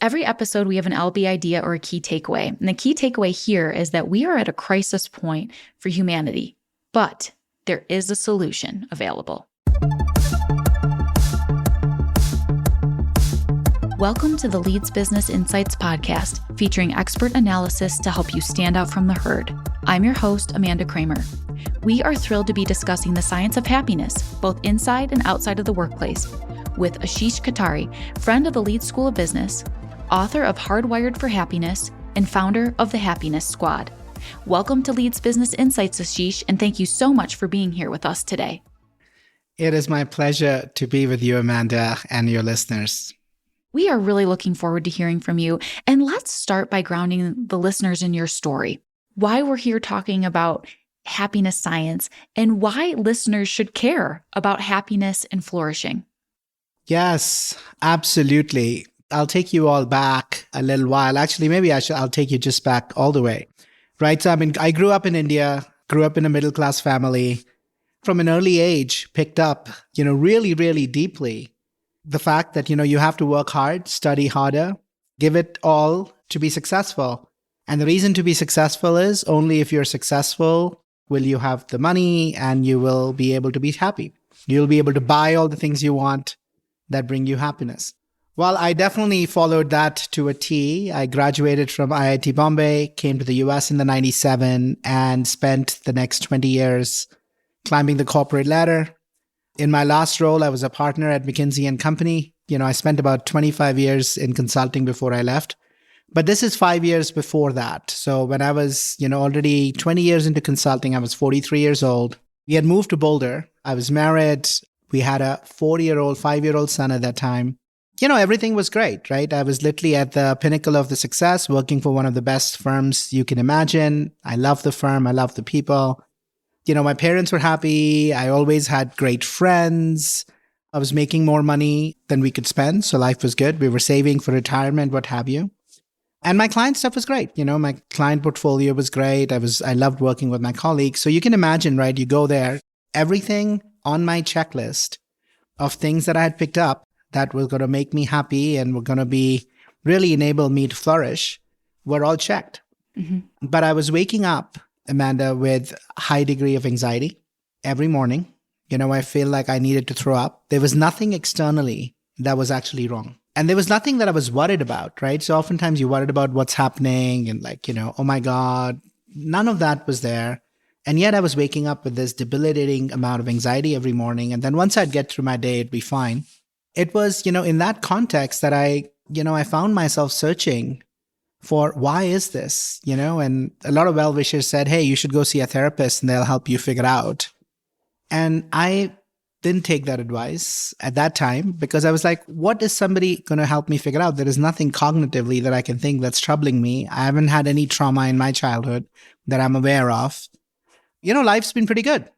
Every episode, we have an LB idea or a key takeaway. And the key takeaway here is that we are at a crisis point for humanity, but there is a solution available. Welcome to the Leeds Business Insights podcast, featuring expert analysis to help you stand out from the herd. I'm your host, Amanda Kramer. We are thrilled to be discussing the science of happiness, both inside and outside of the workplace, with Ashish Kothari, friend of the Leeds School of Business, author of Hardwired for Happiness, and founder of the Happiness Squad. Welcome to Leeds Business Insights, Ashish, and thank you so much for being here with us today. It is my pleasure to be with you, Amanda, and your listeners. We are really looking forward to hearing from you. And let's start by grounding the listeners in your story, why we're here talking about happiness science, and why listeners should care about happiness and flourishing. Yes, absolutely. I'll take you all back a little while. Actually, I'll take you just back all the way. Right. So, I grew up in India, grew up in a middle-class family. From an early age, picked up, really, really deeply the fact that, you have to work hard, study harder, give it all to be successful. And the reason to be successful is only if you're successful will you have the money and you will be able to be happy. You'll be able to buy all the things you want that bring you happiness. Well, I definitely followed that to a T. I graduated from IIT Bombay, came to the US in the 97 and spent the next 20 years climbing the corporate ladder. In my last role, I was a partner at McKinsey & Company. I spent about 25 years in consulting before I left. But this is 5 years before that. So when I was, already 20 years into consulting, I was 43 years old. We had moved to Boulder. I was married. We had a 5-year-old son at that time. Everything was great, right? I was literally at the pinnacle of the success, working for one of the best firms you can imagine. I love the firm. I love the people. My parents were happy. I always had great friends. I was making more money than we could spend. So life was good. We were saving for retirement, what have you. And my client stuff was great. My client portfolio was great. I loved working with my colleagues. So you can imagine, right? You go there, everything on my checklist of things that I had picked up that were going to make me happy and were going to be really enable me to flourish were all checked. Mm-hmm. But I was waking up, Amanda, with a high degree of anxiety every morning. I feel like I needed to throw up. There was nothing externally that was actually wrong. And there was nothing that I was worried about, right? So oftentimes you're worried about what's happening and oh my God, none of that was there. And yet I was waking up with this debilitating amount of anxiety every morning. And then once I'd get through my day, it'd be fine. It was, in that context that I found myself searching for why is this, and a lot of well-wishers said, hey, you should go see a therapist and they'll help you figure out. And I didn't take that advice at that time because I was like, what is somebody going to help me figure out? There is nothing cognitively that I can think that's troubling me. I haven't had any trauma in my childhood that I'm aware of. Life's been pretty good.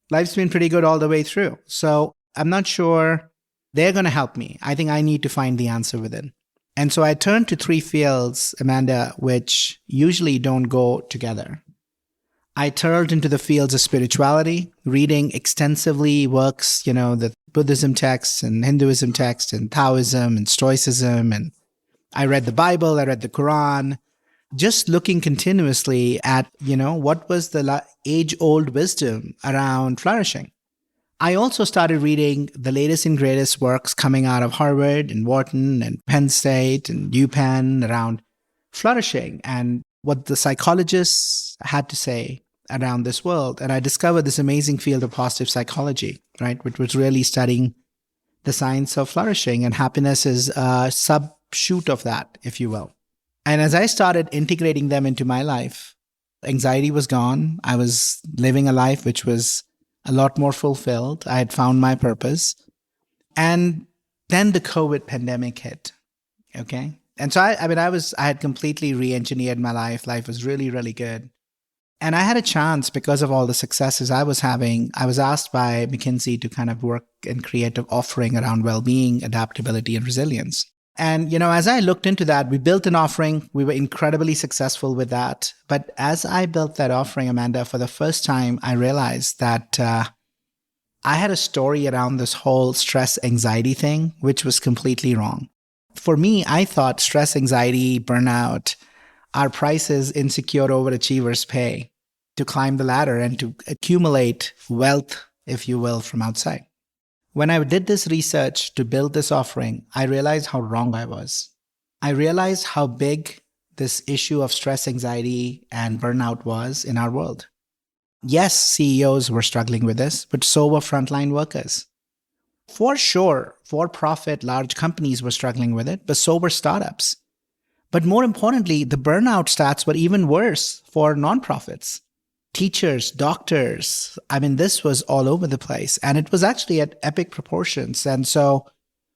Life's been pretty good all the way through. So I'm not sure they're going to help me. I think I need to find the answer within. And so I turned to 3 fields, Amanda, which usually don't go together. I turned into the fields of spirituality, reading extensively works, the Buddhism texts and Hinduism texts and Taoism and Stoicism. And I read the Bible, I read the Quran, just looking continuously at, what was the age-old wisdom around flourishing. I also started reading the latest and greatest works coming out of Harvard and Wharton and Penn State and UPenn around flourishing and what the psychologists had to say around this world. And I discovered this amazing field of positive psychology, right, which was really studying the science of flourishing, and happiness is a sub-shoot of that, if you will. And as I started integrating them into my life, anxiety was gone. I was living a life which was a lot more fulfilled. I had found my purpose. And then the COVID pandemic hit. Okay. And so I had completely re-engineered my life. Life was really, really good. And I had a chance because of all the successes I was having. I was asked by McKinsey to kind of work and create an offering around well-being, adaptability, and resilience. And, as I looked into that, we built an offering. We were incredibly successful with that. But as I built that offering, Amanda, for the first time, I realized that I had a story around this whole stress anxiety thing, which was completely wrong. For me, I thought stress, anxiety, burnout are prices insecure overachievers pay to climb the ladder and to accumulate wealth, if you will, from outside. When I did this research to build this offering, I realized how wrong I was. I realized how big this issue of stress, anxiety, and burnout was in our world. Yes, CEOs were struggling with this, but so were frontline workers. For sure, for-profit large companies were struggling with it, but so were startups. But more importantly, the burnout stats were even worse for nonprofits. Teachers, doctors, this was all over the place. And it was actually at epic proportions. And so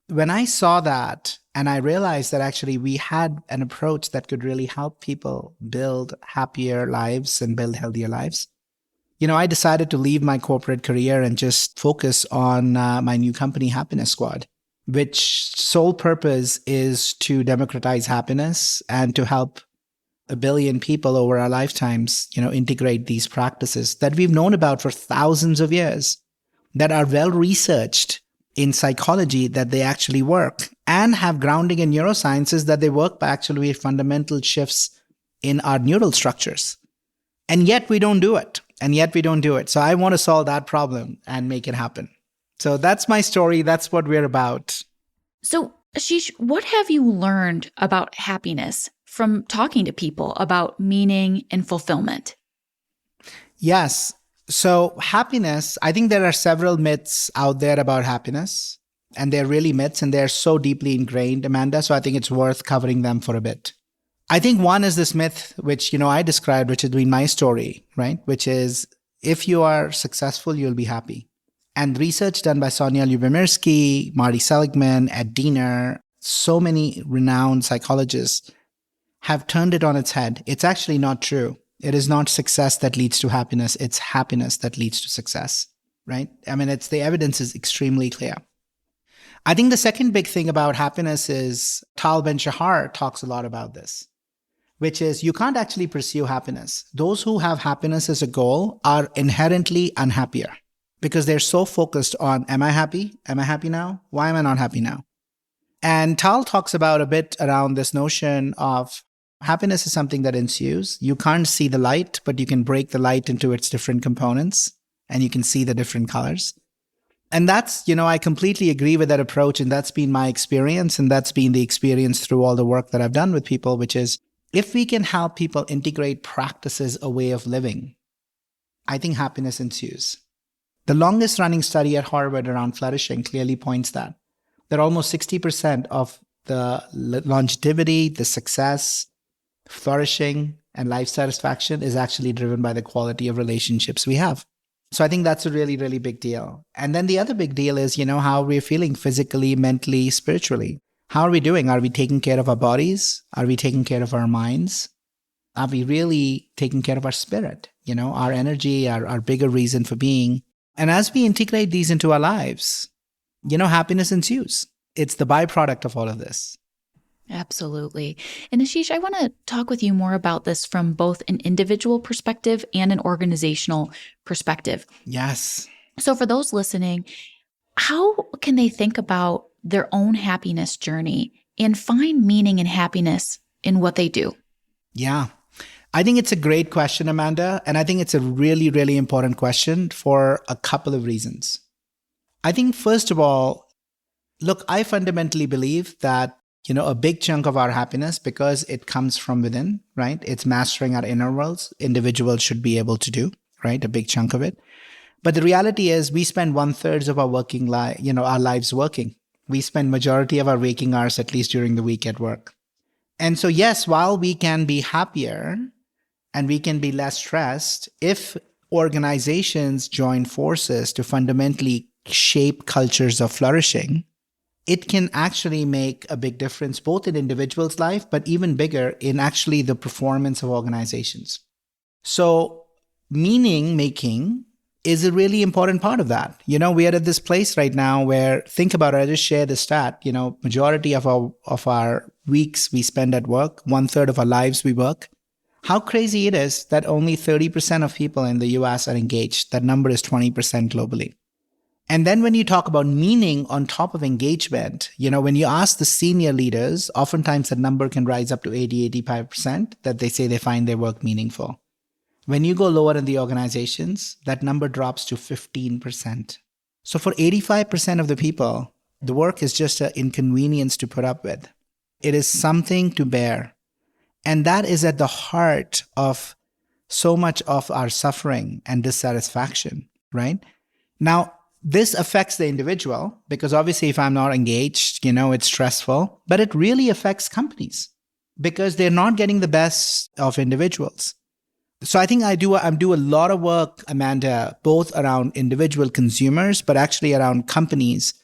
when I saw that, and I realized that actually we had an approach that could really help people build happier lives and build healthier lives, I decided to leave my corporate career and just focus on my new company, Happiness Squad, which sole purpose is to democratize happiness and to help 1 billion people over our lifetimes, integrate these practices that we've known about for thousands of years, that are well researched in psychology, that they actually work, and have grounding in neurosciences, that they work by actually fundamental shifts in our neural structures. And yet we don't do it. So I want to solve that problem and make it happen. So that's my story. That's what we're about. So Ashish, what have you learned about happiness from talking to people about meaning and fulfillment? Yes. So happiness, I think there are several myths out there about happiness, and they're really myths, and they're so deeply ingrained, Amanda. So I think it's worth covering them for a bit. I think one is this myth, which, I described, which has been my story, right? Which is, if you are successful, you'll be happy. And research done by Sonia Lyubomirsky, Marty Seligman, Ed Diener, so many renowned psychologists have turned it on its head. It's actually not true. It is not success that leads to happiness. It's happiness that leads to success, right? It's the evidence is extremely clear. I think the second big thing about happiness is Tal Ben-Shahar talks a lot about this, which is you can't actually pursue happiness. Those who have happiness as a goal are inherently unhappier because they're so focused on, am I happy? Am I happy now? Why am I not happy now? And Tal talks about a bit around this notion of happiness is something that ensues. You can't see the light, but you can break the light into its different components and you can see the different colors. And that's, I completely agree with that approach. And that's been my experience. And that's been the experience through all the work that I've done with people, which is if we can help people integrate practices, a way of living, I think happiness ensues. The longest running study at Harvard around flourishing clearly points that almost 60% of the longevity, the success, flourishing, and life satisfaction is actually driven by the quality of relationships we have. So I think that's a really, really big deal. And then the other big deal is, how we're feeling physically, mentally, spiritually. How are we doing? Are we taking care of our bodies? Are we taking care of our minds? Are we really taking care of our spirit? Our energy, our bigger reason for being. And as we integrate these into our lives, happiness ensues. It's the byproduct of all of this. Absolutely. And Ashish, I want to talk with you more about this from both an individual perspective and an organizational perspective. Yes. So for those listening, how can they think about their own happiness journey and find meaning and happiness in what they do? Yeah. I think it's a great question, Amanda. And I think it's a really, really important question for a couple of reasons. I think, first of all, look, I fundamentally believe that, a big chunk of our happiness, because it comes from within, right? It's mastering our inner worlds. Individuals should be able to do, right? A big chunk of it. But the reality is we spend 1/3 of our working life, our lives working. We spend majority of our waking hours, at least during the week, at work. And so, yes, while we can be happier and we can be less stressed, if organizations join forces to fundamentally shape cultures of flourishing, it can actually make a big difference, both in individuals' life, but even bigger in actually the performance of organizations. So meaning making is a really important part of that. We are at this place right now where, think about it, I just shared the stat, majority of our weeks we spend at work, 1/3 of our lives we work. How crazy it is that only 30% of people in the US are engaged. That number is 20% globally. And then when you talk about meaning on top of engagement, when you ask the senior leaders, oftentimes that number can rise up to 80, 85% that they say they find their work meaningful. When you go lower in the organizations, that number drops to 15%. So for 85% of the people, the work is just an inconvenience to put up with. It is something to bear. And that is at the heart of so much of our suffering and dissatisfaction, right? Now, this affects the individual because obviously if I'm not engaged, it's stressful, but it really affects companies because they're not getting the best of individuals. So I think I do a lot of work, Amanda, both around individual consumers, but actually around companies.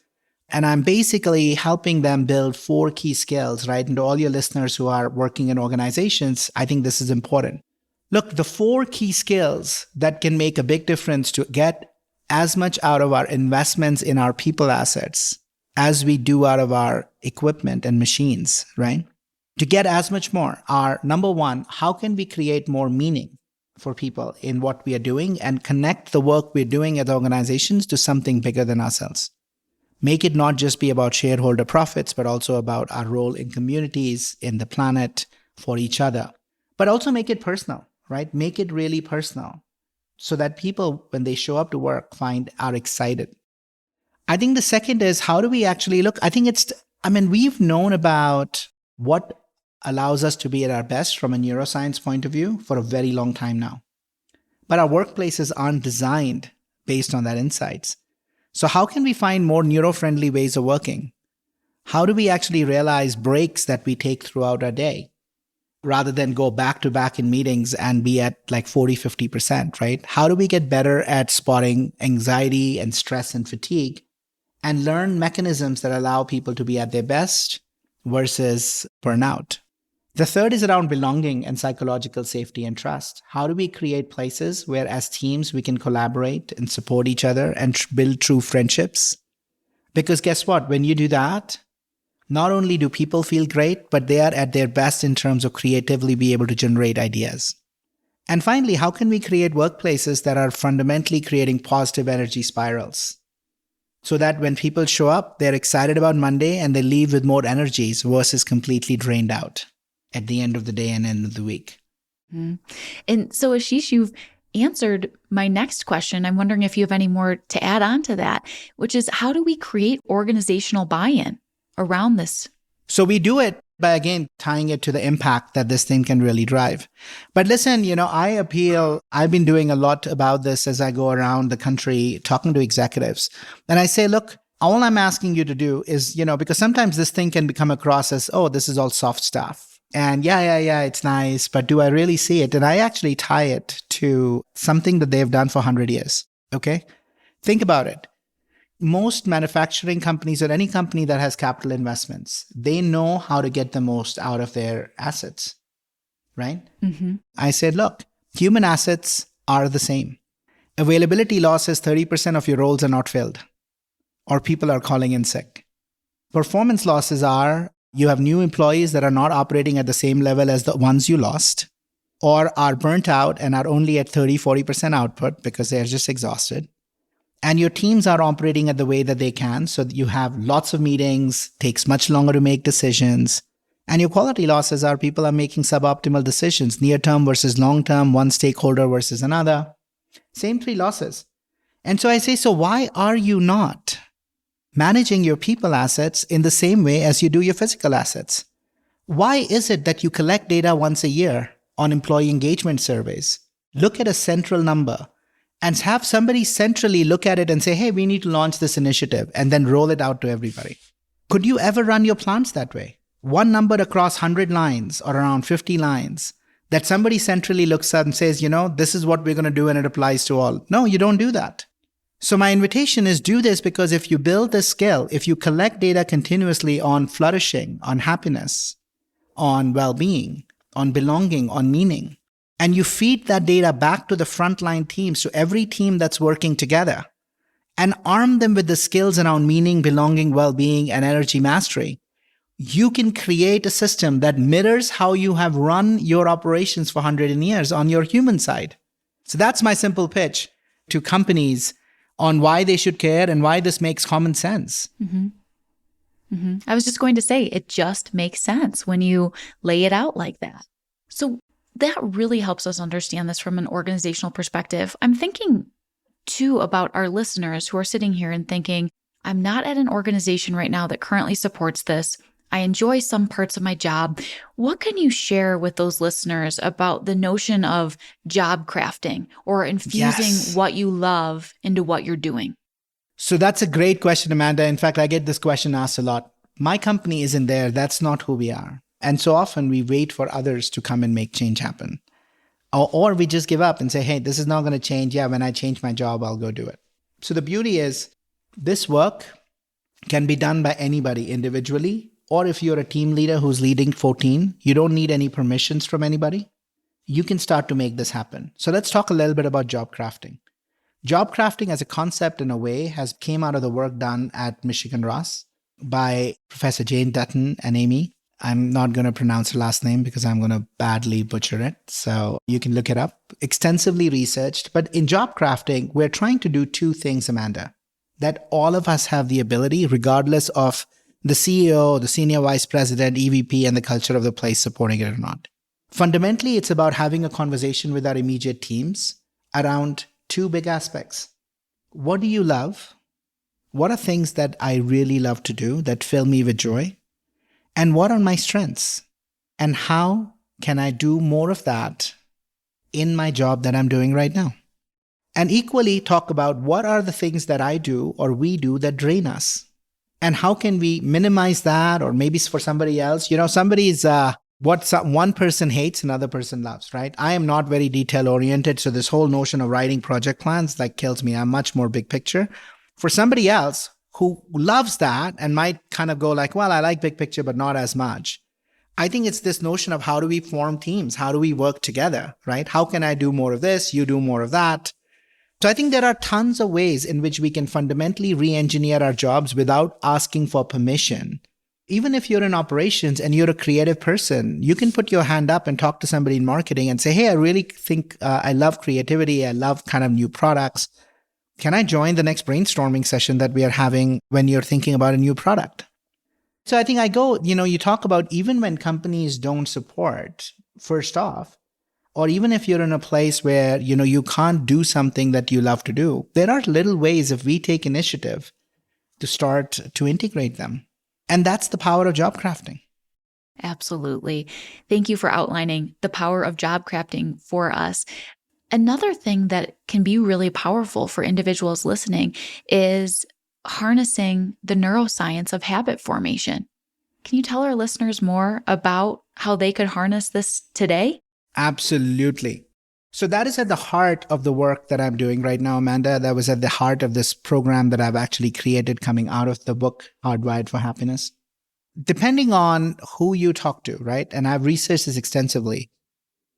And I'm basically helping them build 4 key skills, right? And to all your listeners who are working in organizations, I think this is important. Look, the 4 key skills that can make a big difference to get as much out of our investments in our people assets as we do out of our equipment and machines, right? To get as much more are, number 1, how can we create more meaning for people in what we are doing and connect the work we're doing as organizations to something bigger than ourselves? Make it not just be about shareholder profits, but also about our role in communities, in the planet, for each other. But also make it personal, right? Make it really personal so that people, when they show up to work, are excited. I think the second is, how do we actually look? We've known about what allows us to be at our best from a neuroscience point of view for a very long time now. But our workplaces aren't designed based on that insights. So how can we find more neuro-friendly ways of working? How do we actually realize breaks that we take throughout our day rather than go back to back in meetings and be at like 40, 50%, right? How do we get better at spotting anxiety and stress and fatigue and learn mechanisms that allow people to be at their best versus burnout? The third is around belonging and psychological safety and trust. How do we create places where as teams we can collaborate and support each other and build true friendships? Because guess what? When you do that, not only do people feel great, but they are at their best in terms of creatively be able to generate ideas. And finally, how can we create workplaces that are fundamentally creating positive energy spirals? So that when people show up, they're excited about Monday and they leave with more energies versus completely drained out at the end of the day and end of the week. Mm-hmm. And so Ashish, you've answered my next question. I'm wondering if you have any more to add on to that, which is how do we create organizational buy-in around this? So we do it by, again, tying it to the impact that this thing can really drive. But listen, I've been doing a lot about this as I go around the country talking to executives. And I say, look, all I'm asking you to do is, because sometimes this thing can come across as, oh, this is all soft stuff. And yeah, it's nice, but do I really see it? And I actually tie it to something that they've done for 100 years, okay? Think about it. Most manufacturing companies or any company that has capital investments, they know how to get the most out of their assets, right? Mm-hmm. I said, look, human assets are the same. Availability loss is 30% of your roles are not filled or people are calling in sick. Performance losses are you have new employees that are not operating at the same level as the ones you lost or are burnt out and are only at 30, 40% output because they're just exhausted. And your teams are operating at the way that they can. So that you have lots of meetings, takes much longer to make decisions. And your quality losses are people are making suboptimal decisions, near term versus long term, one stakeholder versus another. Same 3 losses. And so I say, so why are you not managing your people assets in the same way as you do your physical assets? Why is it that you collect data once a year on employee engagement surveys? Look at a central number and have somebody centrally look at it and say, hey, we need to launch this initiative and then roll it out to everybody. Could you ever run your plants that way? One number across 100 lines or around 50 lines that somebody centrally looks at and says, this is what we're going to do and it applies to all. No, you don't do that. So my invitation is do this because if you build this skill, if you collect data continuously on flourishing, on happiness, on well-being, on belonging, on meaning, and you feed that data back to the frontline teams, to every team that's working together, and arm them with the skills around meaning, belonging, well-being, and energy mastery, you can create a system that mirrors how you have run your operations for 100 years on your human side. So that's my simple pitch to companies on why they should care and why this makes common sense. I was just going to say, it just makes sense when you lay it out like that. So that really helps us understand this from an organizational perspective. I'm thinking too about our listeners who are sitting here and thinking, I'm not at an organization right now that currently supports this. I enjoy some parts of my job. What can you share with those listeners about the notion of job crafting or infusing what you love into what you're doing? So that's a great question, Amanda. In fact, I get this question asked a lot. My company isn't there. That's not who we are. And so often we wait for others to come and make change happen. Or we just give up and say, hey, this is not going to change. Yeah, when I change my job, I'll go do it. So the beauty is this work can be done by anybody individually. Or if you're a team leader who's leading 14, you don't need any permissions from anybody. You can start to make this happen. So let's talk a little bit about job crafting. Job crafting as a concept in a way came out of the work done at Michigan Ross by Professor Jane Dutton and Amy. I'm not going to pronounce her last name because I'm going to badly butcher it. So you can look it up. Extensively researched. But in job crafting, we're trying to do two things, Amanda, that all of us have the ability, regardless of the CEO, the senior vice president, EVP, and the culture of the place supporting it or not. Fundamentally, it's about having a conversation with our immediate teams around two big aspects. What do you love? What are things that I really love to do that fill me with joy? And what are my strengths? And how can I do more of that in my job that I'm doing right now? And equally talk about what are the things that I do or we do that drain us? And how can we minimize that? Or maybe for somebody else, somebody's one person hates, another person loves, right? I am not very detail oriented. So this whole notion of writing project plans kills me. I'm much more big picture. For somebody else who loves that and might kind of go like, well, I like big picture, but not as much. I think it's this notion of how do we form teams? How do we work together, right? How can I do more of this? You do more of that. So I think there are tons of ways in which we can fundamentally re-engineer our jobs without asking for permission. Even if you're in operations and you're a creative person, you can put your hand up and talk to somebody in marketing and say, hey, I really think I love creativity. I love kind of new products. Can I join the next brainstorming session that we are having when you're thinking about a new product? So I think you talk about even when companies don't support, first off, or even if you're in a place where, you can't do something that you love to do, there are little ways if we take initiative to start to integrate them. And that's the power of job crafting. Absolutely. Thank you for outlining the power of job crafting for us. Another thing that can be really powerful for individuals listening is harnessing the neuroscience of habit formation. Can you tell our listeners more about how they could harness this today? Absolutely. So that is at the heart of the work that I'm doing right now, Amanda. That was at the heart of this program that I've actually created coming out of the book, Hardwired for Happiness. Depending on who you talk to, right? And I've researched this extensively.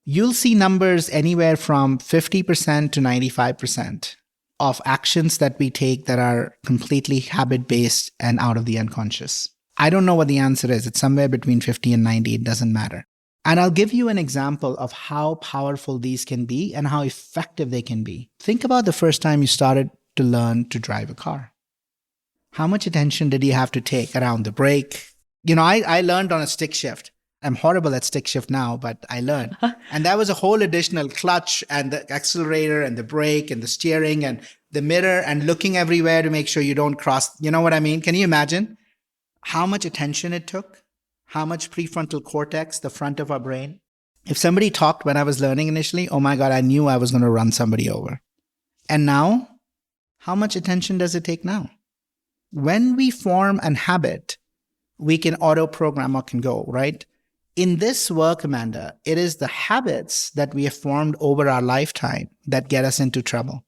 You'll see numbers anywhere from 50% to 95% of actions that we take that are completely habit-based and out of the unconscious. I don't know what the answer is. It's somewhere between 50 and 90. It doesn't matter. And I'll give you an example of how powerful these can be and how effective they can be. Think about the first time you started to learn to drive a car. How much attention did you have to take around the brake? I learned on a stick shift. I'm horrible at stick shift now, but I learned. And that was a whole additional clutch and the accelerator and the brake and the steering and the mirror and looking everywhere to make sure you don't cross. You know what I mean? Can you imagine how much attention it took? How much prefrontal cortex, the front of our brain? If somebody talked when I was learning initially, oh my God, I knew I was going to run somebody over. And now, how much attention does it take now? When we form an habit, we can auto-program or can go, right? In this work, Amanda, it is the habits that we have formed over our lifetime that get us into trouble.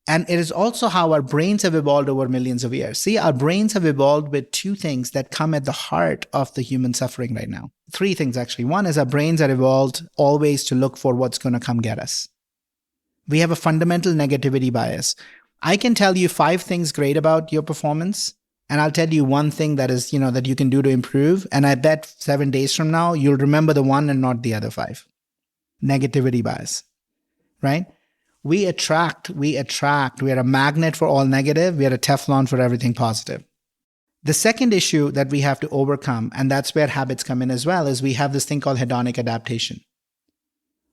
And it is also how our brains have evolved over millions of years. See, our brains have evolved with two things that come at the heart of the human suffering right now. Three things, actually. One is our brains are evolved always to look for what's going to come get us. We have a fundamental negativity bias. I can tell you 5 things great about your performance, and I'll tell you one thing that is, that you can do to improve. And I bet 7 days from now, you'll remember the one and not the other 5. Negativity bias, right? We attract. We are a magnet for all negative. We are a Teflon for everything positive. The second issue that we have to overcome, and that's where habits come in as well, is we have this thing called hedonic adaptation.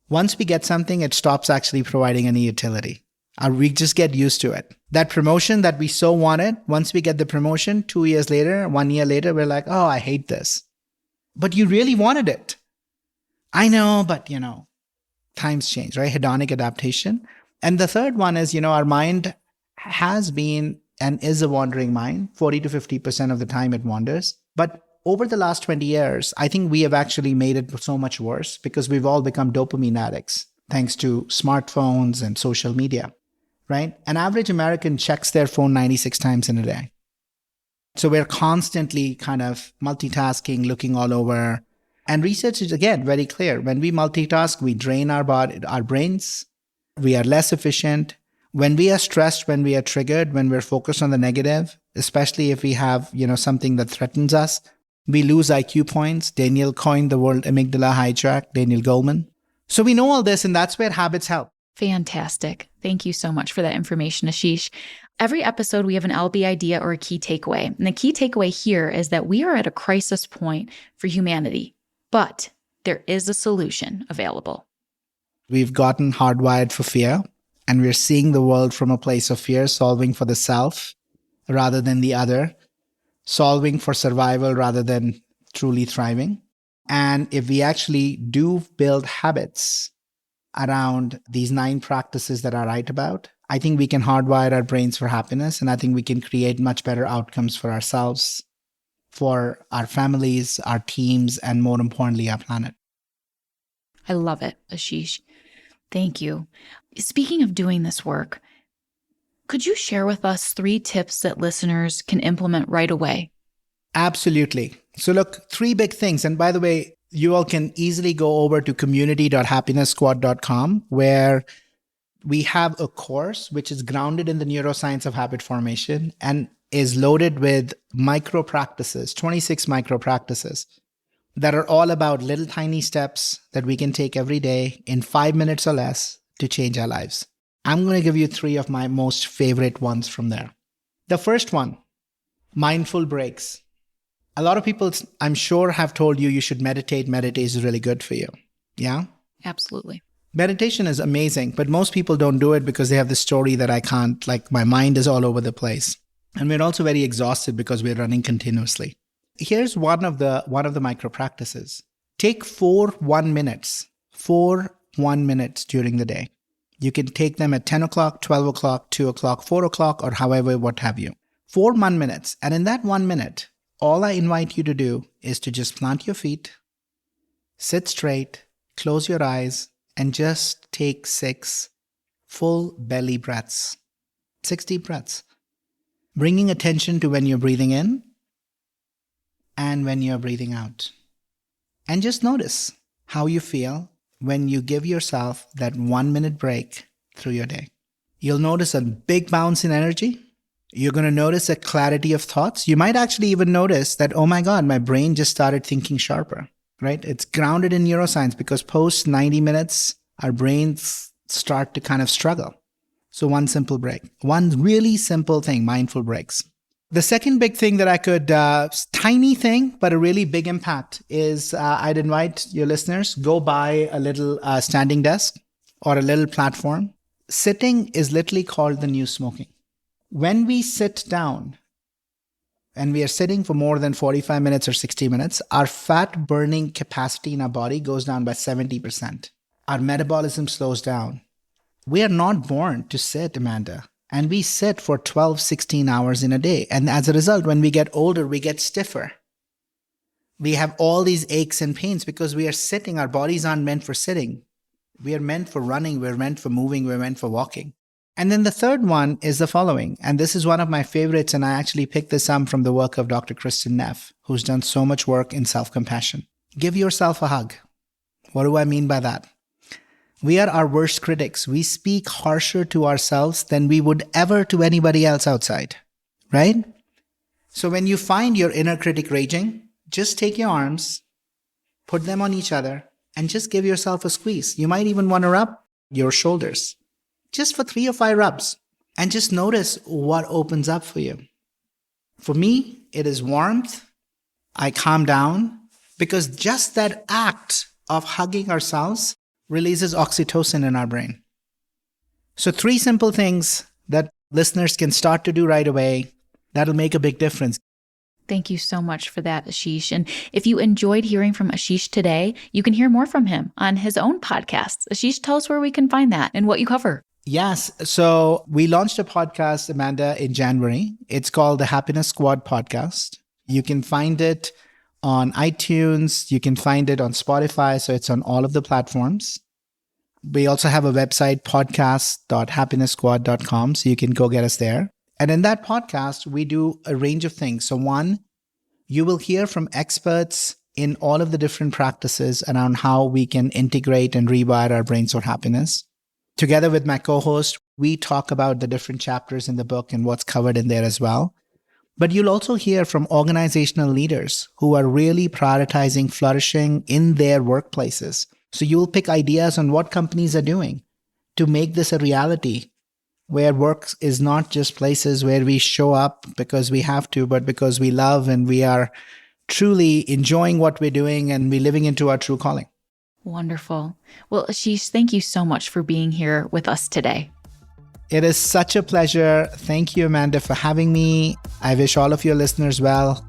Once we get something, it stops actually providing any utility. We just get used to it. That promotion that we so wanted, once we get the promotion, 2 years later, 1 year later, we're like, oh, I hate this. But you really wanted it. I know, but times change, right? Hedonic adaptation. And the third one is, our mind has been and is a wandering mind. 40 to 50% of the time it wanders. But over the last 20 years, I think we have actually made it so much worse because we've all become dopamine addicts thanks to smartphones and social media, right? An average American checks their phone 96 times in a day. So we're constantly kind of multitasking, looking all over. And research is, again, very clear. When we multitask, we drain our brains. We are less efficient. When we are stressed, when we are triggered, when we're focused on the negative, especially if we have, something that threatens us, we lose IQ points. Daniel coined the word amygdala hijack, Daniel Goleman. So we know all this, and that's where habits help. Fantastic. Thank you so much for that information, Ashish. Every episode, we have an LB idea or a key takeaway. And the key takeaway here is that we are at a crisis point for humanity, but there is a solution available. We've gotten hardwired for fear, and we're seeing the world from a place of fear, solving for the self rather than the other, solving for survival rather than truly thriving. And if we actually do build habits around these 9 practices that I write about, I think we can hardwire our brains for happiness, and I think we can create much better outcomes for ourselves, for our families, our teams, and more importantly, our planet. I love it, Ashish. Thank you. Speaking of doing this work, could you share with us 3 tips that listeners can implement right away? Absolutely. So look, 3 big things. And by the way, you all can easily go over to community.happiness.squad.com, where we have a course which is grounded in the neuroscience of habit formation and is loaded with micro practices, 26 micro practices that are all about little tiny steps that we can take every day in 5 minutes or less to change our lives. I'm going to give you 3 of my most favorite ones from there. The first one, mindful breaks. A lot of people, I'm sure, have told you should meditate. Meditation is really good for you. Yeah? Absolutely. Meditation is amazing, but most people don't do it because they have the story that I can't, like my mind is all over the place. And we're also very exhausted because we're running continuously. Here's one of the micro practices. Take 4 1 minutes during the day. You can take them at 10 o'clock, 12 o'clock, 2 o'clock, 4 o'clock, or however, what have you. 4 1 minutes. And in that 1 minute, all I invite you to do is to just plant your feet, sit straight, close your eyes, and just take 6 full belly breaths. 6 deep breaths. Bringing attention to when you're breathing in and when you're breathing out. And just notice how you feel when you give yourself that 1 minute break through your day. You'll notice a big bounce in energy. You're going to notice a clarity of thoughts. You might actually even notice that, oh my God, my brain just started thinking sharper, right? It's grounded in neuroscience because post 90 minutes, our brains start to kind of struggle. So one simple break, one really simple thing, mindful breaks. The second big thing that I could, tiny thing, but a really big impact is I'd invite your listeners, go buy a little standing desk or a little platform. Sitting is literally called the new smoking. When we sit down and we are sitting for more than 45 minutes or 60 minutes, our fat burning capacity in our body goes down by 70%. Our metabolism slows down. We are not born to sit, Amanda. And we sit for 12, 16 hours in a day. And as a result, when we get older, we get stiffer. We have all these aches and pains because we are sitting. Our bodies aren't meant for sitting. We are meant for running. We're meant for moving. We're meant for walking. And then the third one is the following. And this is one of my favorites. And I actually picked this up from the work of Dr. Kristen Neff, who's done so much work in self-compassion. Give yourself a hug. What do I mean by that? We are our worst critics. We speak harsher to ourselves than we would ever to anybody else outside, right? So when you find your inner critic raging, just take your arms, put them on each other, and just give yourself a squeeze. You might even want to rub your shoulders. just for 3 or 5 rubs, and just notice what opens up for you. For me, it is warmth. I calm down because just that act of hugging ourselves releases oxytocin in our brain. So 3 simple things that listeners can start to do right away that'll make a big difference. Thank you so much for that, Ashish. And if you enjoyed hearing from Ashish today, you can hear more from him on his own podcasts. Ashish, tell us where we can find that and what you cover. Yes. So we launched a podcast, Amanda, in January. It's called the Happiness Squad Podcast. You can find it on iTunes. You can find it on Spotify. So it's on all of the platforms. We also have a website, podcast.happinessquad.com. So you can go get us there. And in that podcast, we do a range of things. So 1, you will hear from experts in all of the different practices around how we can integrate and rewire our brains for happiness. Together with my co-host, we talk about the different chapters in the book and what's covered in there as well. But you'll also hear from organizational leaders who are really prioritizing flourishing in their workplaces. So you'll pick ideas on what companies are doing to make this a reality, where work is not just places where we show up because we have to, but because we love and we are truly enjoying what we're doing and we're living into our true calling. Wonderful. Well, Ashish, thank you so much for being here with us today. It is such a pleasure. Thank you, Amanda, for having me. I wish all of your listeners well.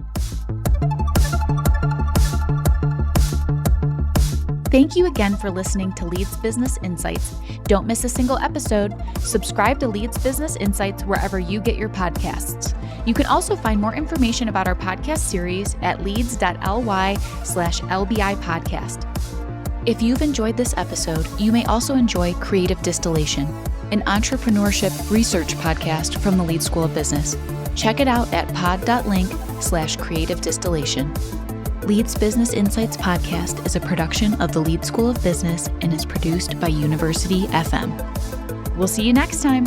Thank you again for listening to Leeds Business Insights. Don't miss a single episode. Subscribe to Leeds Business Insights wherever you get your podcasts. You can also find more information about our podcast series at leeds.ly/LBI podcast. If you've enjoyed this episode, you may also enjoy Creative Distillation, an entrepreneurship research podcast from the Leeds School of Business. Check it out at pod.link/creative distillation. Leeds Business Insights podcast is a production of the Leeds School of Business and is produced by University FM. We'll see you next time.